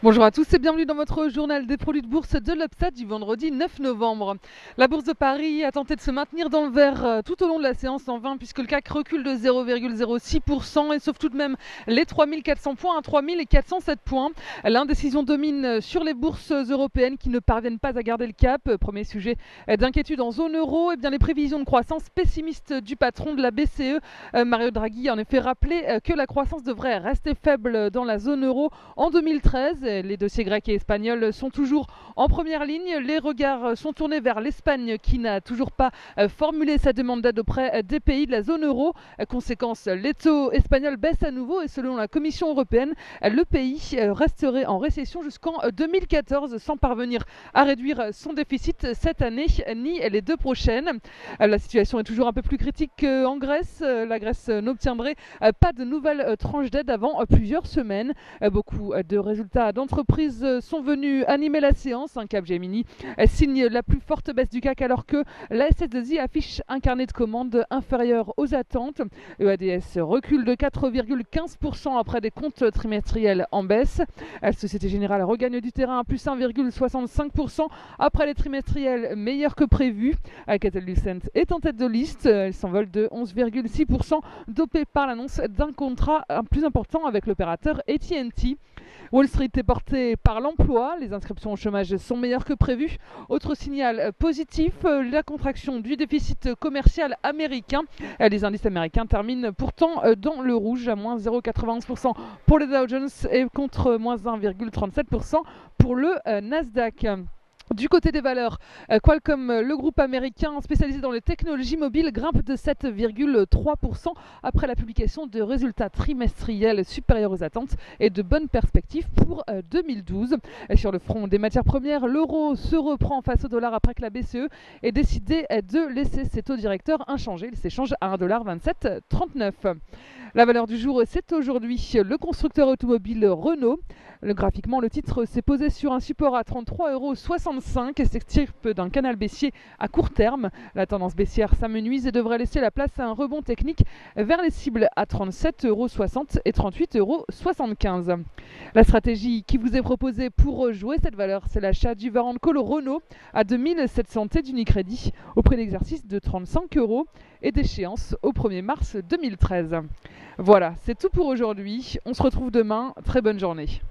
Bonjour à tous et bienvenue dans votre journal des produits de bourse de l'Upstat du vendredi 9 novembre. La bourse de Paris a tenté de se maintenir dans le vert tout au long de la séance en vain puisque le CAC recule de 0,06% et sauve tout de même les 3400 points à 3407 points. L'indécision domine sur les bourses européennes qui ne parviennent pas à garder le cap. Premier sujet d'inquiétude en zone euro, et bien les prévisions de croissance pessimistes du patron de la BCE, Mario Draghi, a en effet rappelé que la croissance devrait rester faible dans la zone euro en 2013. Les dossiers grecs et espagnols sont toujours en première ligne. Les regards sont tournés vers l'Espagne qui n'a toujours pas formulé sa demande d'aide auprès des pays de la zone euro. Conséquence, les taux espagnols baissent à nouveau et selon la Commission européenne, le pays resterait en récession jusqu'en 2014 sans parvenir à réduire son déficit cette année ni les deux prochaines. La situation est toujours un peu plus critique qu'en Grèce. La Grèce n'obtiendrait pas de nouvelles tranches d'aide avant plusieurs semaines. Beaucoup de résultats d'entreprises sont venus animer la séance. Capgemini signe la plus forte baisse du CAC alors que la SS2I affiche un carnet de commandes inférieur aux attentes. EADS recule de 4,15% après des comptes trimestriels en baisse. La Société Générale regagne du terrain à plus 1,65% après les trimestriels meilleurs que prévu. Alcatel Lucent est en tête de liste. Elle s'envole de 11,6%, dopée par l'annonce d'un contrat plus important avec l'opérateur AT&T. Wall Street est porté par l'emploi, les inscriptions au chômage sont meilleures que prévu. Autre signal positif, la contraction du déficit commercial américain. Les indices américains terminent pourtant dans le rouge à moins 0,91% pour le Dow Jones et contre moins 1,37% pour le Nasdaq. Du côté des valeurs, Qualcomm, le groupe américain spécialisé dans les technologies mobiles, grimpe de 7,3% après la publication de résultats trimestriels supérieurs aux attentes et de bonnes perspectives pour 2012. Sur le front des matières premières, l'euro se reprend face au dollar après que la BCE ait décidé de laisser ses taux directeurs inchangés. Il s'échange à 1,2739 $. La valeur du jour, c'est aujourd'hui le constructeur automobile Renault. Graphiquement, le titre s'est posé sur un support à 33,65 € et s'extirpe d'un canal baissier à court terme. La tendance baissière s'amenuise et devrait laisser la place à un rebond technique vers les cibles à 37,60 € et 38,75 €. La stratégie qui vous est proposée pour jouer cette valeur, c'est l'achat du Varan Call Renault à 2700 T d'Unicredit au prix d'exercice de 35 € et d'échéance au 1er mars 2013. Voilà, c'est tout pour aujourd'hui. On se retrouve demain. Très bonne journée.